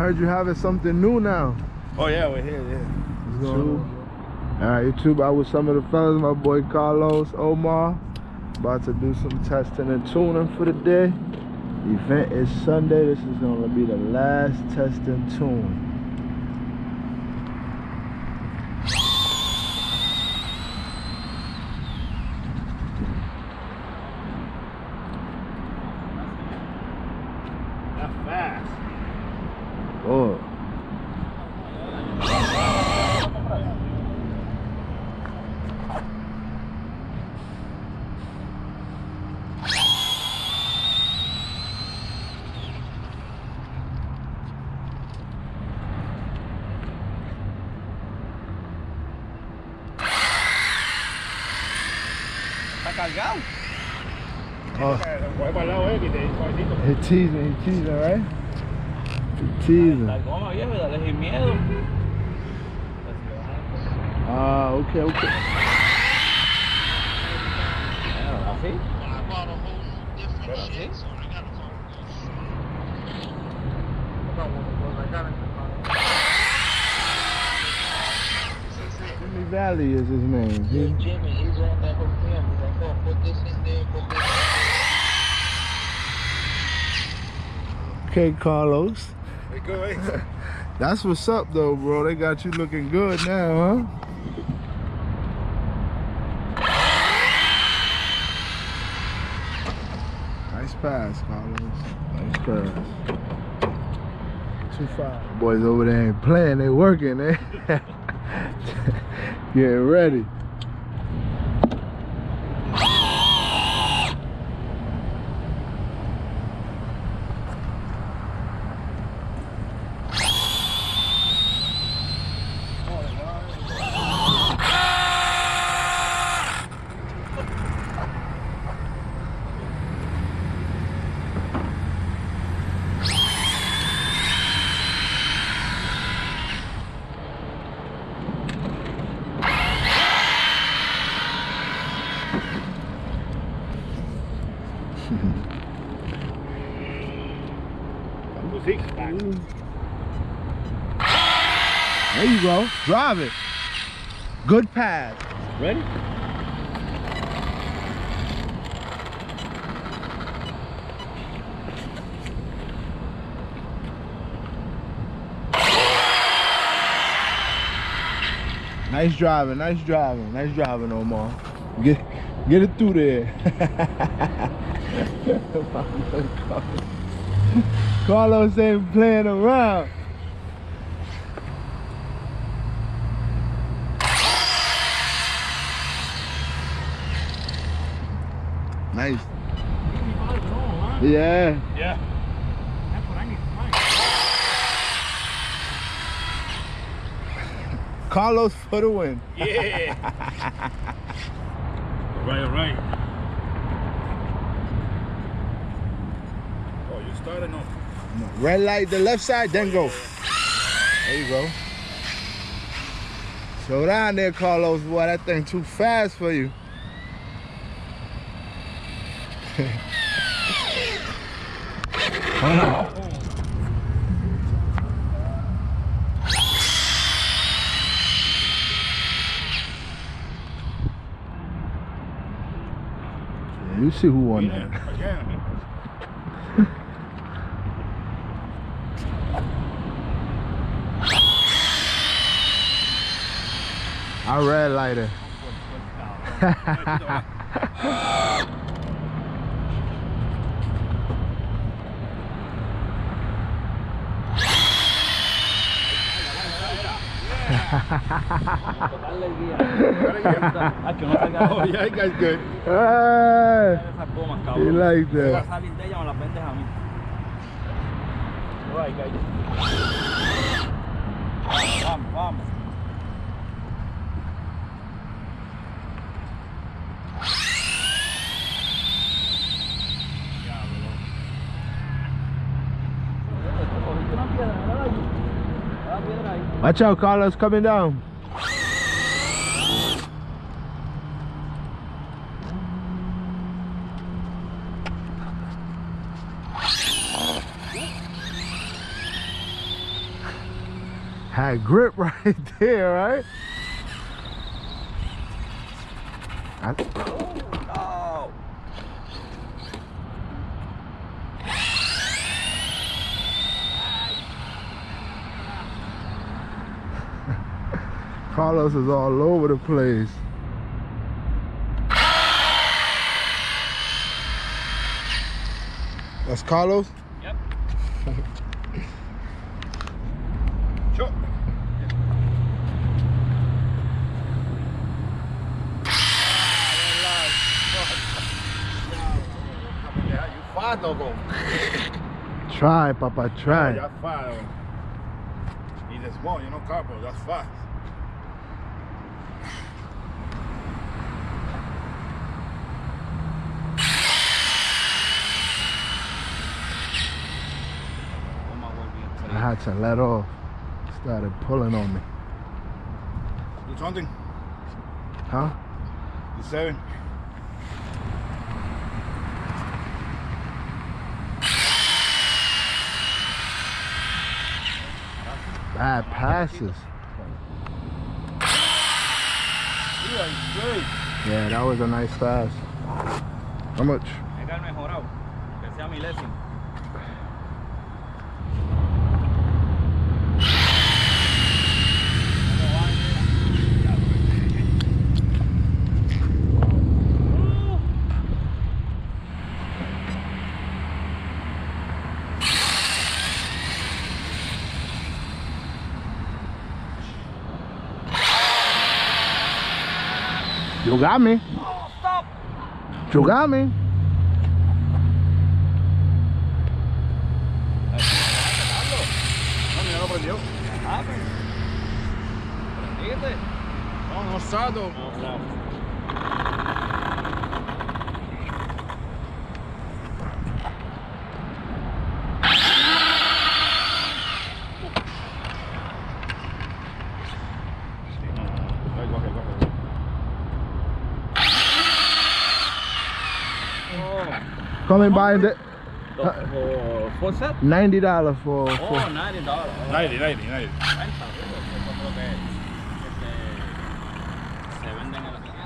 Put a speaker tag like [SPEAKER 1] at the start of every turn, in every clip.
[SPEAKER 1] heard you having something new now.
[SPEAKER 2] Oh yeah, we're here, yeah.
[SPEAKER 1] What's going on? Alright, YouTube, I was some of the fellas, my boy Carlos, Omar. About to do some testing and tuning for the day. The event is Sunday. This is gonna be the last test and tune.
[SPEAKER 2] That's fast.
[SPEAKER 1] Oh.
[SPEAKER 2] ¿Está cargado?
[SPEAKER 1] Oh. He's teasing, right? He's teasing.
[SPEAKER 2] Toma viejo, dale sin miedo.
[SPEAKER 1] Ah, okay.
[SPEAKER 2] ¿Así?
[SPEAKER 1] Jimmy Valley is his name.
[SPEAKER 3] Jimmy, he ran that whole film. He's like, oh, put this in there, put this in there.
[SPEAKER 1] Okay, Carlos.
[SPEAKER 2] They good, eh?
[SPEAKER 1] That's what's up, though, bro. They got you looking good now, huh? Nice pass, Carlos. Nice pass. 2-5. Boys over there ain't playing, they working, eh? Getting ready. There you go. Drive it. Good pass.
[SPEAKER 2] Ready?
[SPEAKER 1] Nice driving, Omar. Get it through there. Carlos ain't playing around. Nice. Yeah.
[SPEAKER 2] Yeah.
[SPEAKER 4] That's what I need to find.
[SPEAKER 1] Carlos for the win.
[SPEAKER 2] Yeah. All right. Oh, you started off.
[SPEAKER 1] Red light, the left side, then go. There you go. Slow down there, Carlos. Boy, that thing too fast for you. You see who won that. I red lighter.
[SPEAKER 2] Oh, yeah, you guys good.
[SPEAKER 1] You like that.
[SPEAKER 2] Alright, guys. Vamos.
[SPEAKER 1] Watch out, Carlos, coming down. Had grip right there, right?
[SPEAKER 2] Oh,
[SPEAKER 1] Carlos is all over the place. That's Carlos?
[SPEAKER 2] Yep. Sure. Yeah, you fat, loco.
[SPEAKER 1] Try, Papa, try.
[SPEAKER 2] That's fat. He's a small, you know, Carlos. That's fast.
[SPEAKER 1] I had to let off. Started pulling on me.
[SPEAKER 2] Do something.
[SPEAKER 1] Huh?
[SPEAKER 2] Do 7.
[SPEAKER 1] Bad passes. Yeah, that was a nice pass. How much?
[SPEAKER 2] Venga el mejorado. Que sea milésimo.
[SPEAKER 1] You got me.
[SPEAKER 2] Oh, stop.
[SPEAKER 1] You got me.
[SPEAKER 2] No, mira, lo prendió. Ah, pues. ¿Prendiste? No, no sato. No.
[SPEAKER 1] Coming by the
[SPEAKER 2] ¿Full set?
[SPEAKER 1] $90 for.
[SPEAKER 2] $90. 90. Se venden en la tienda.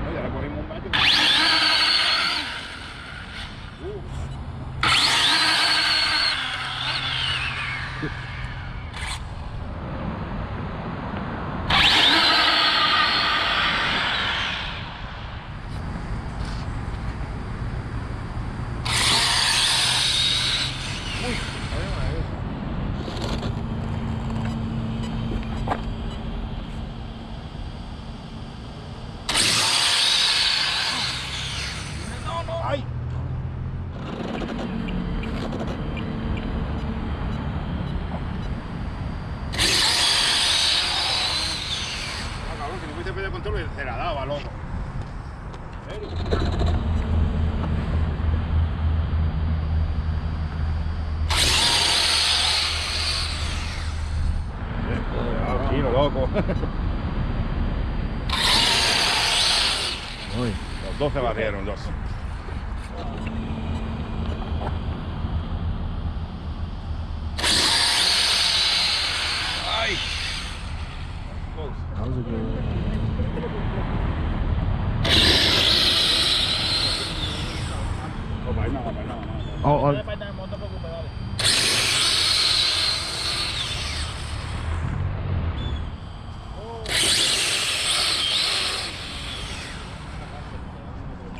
[SPEAKER 2] Oye, le cogimos un baño. ¡Ay! Cabrón, si no fuiste a pedir control, se la daba, loco. ¿En serio? Tranquilo, loco.
[SPEAKER 1] Uy.
[SPEAKER 2] Los dos se barrieron, dos. ¡Ay!
[SPEAKER 1] That was a good one. Oh,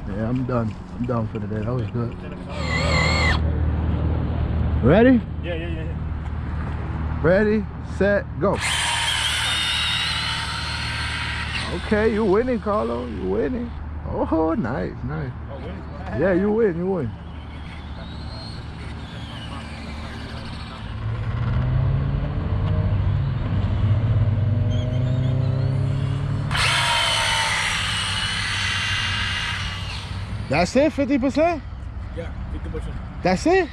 [SPEAKER 1] yeah, I'm done. I'm done for the day. That was good. Ready?
[SPEAKER 2] Yeah.
[SPEAKER 1] Ready, set, go. Okay, you winning, Carlo. You winning. Oh, nice. Yeah, you win. That's it, 50%?
[SPEAKER 2] Yeah, 50%.
[SPEAKER 1] That's it?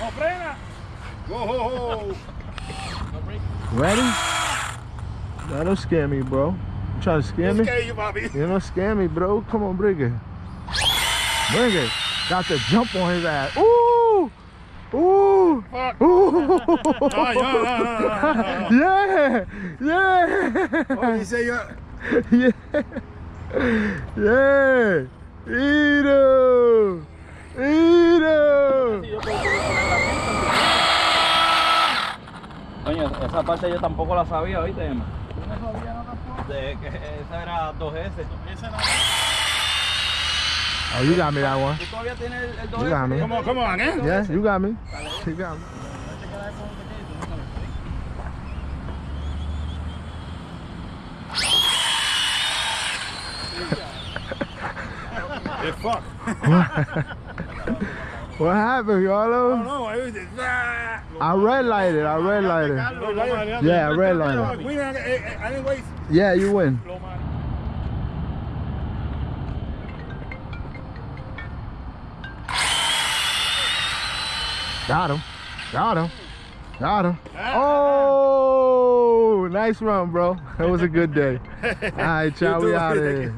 [SPEAKER 2] ¡No frena! Whoa, ho, ho.
[SPEAKER 1] Ready? That don't scare me, bro. You trying to scare me?
[SPEAKER 2] Scare you, Bobby.
[SPEAKER 1] You don't scare me, bro. Come on, bring it. Bring it. Got to jump on his ass. Ooh! Ooh!
[SPEAKER 2] Fuck.
[SPEAKER 1] Ooh!
[SPEAKER 2] No.
[SPEAKER 1] Yeah! Yeah!
[SPEAKER 2] Oh, you say you're...
[SPEAKER 1] Yeah! Yeah! Eat him! Eat him!
[SPEAKER 3] Coño, esa parte yo tampoco la sabía, ¿viste, Emma? Yo no sabía nada tampoco. De que esa era 2S. Esa no.
[SPEAKER 1] Oh, you got me that one.
[SPEAKER 3] ¿Tú todavía tienes el 2S?
[SPEAKER 1] You got me.
[SPEAKER 2] Come on, eh?
[SPEAKER 1] Yeah, you got me. You got me.
[SPEAKER 2] It's fuck.
[SPEAKER 1] What happened, Carlos?
[SPEAKER 2] No, I was just...
[SPEAKER 1] I red lighted. I red lighted. Yeah, I red lighted.
[SPEAKER 2] Anyways.
[SPEAKER 1] Yeah, you win. Got him. Got him. Got him. Oh, nice run, bro. That was a good day. All right, child, we out of here.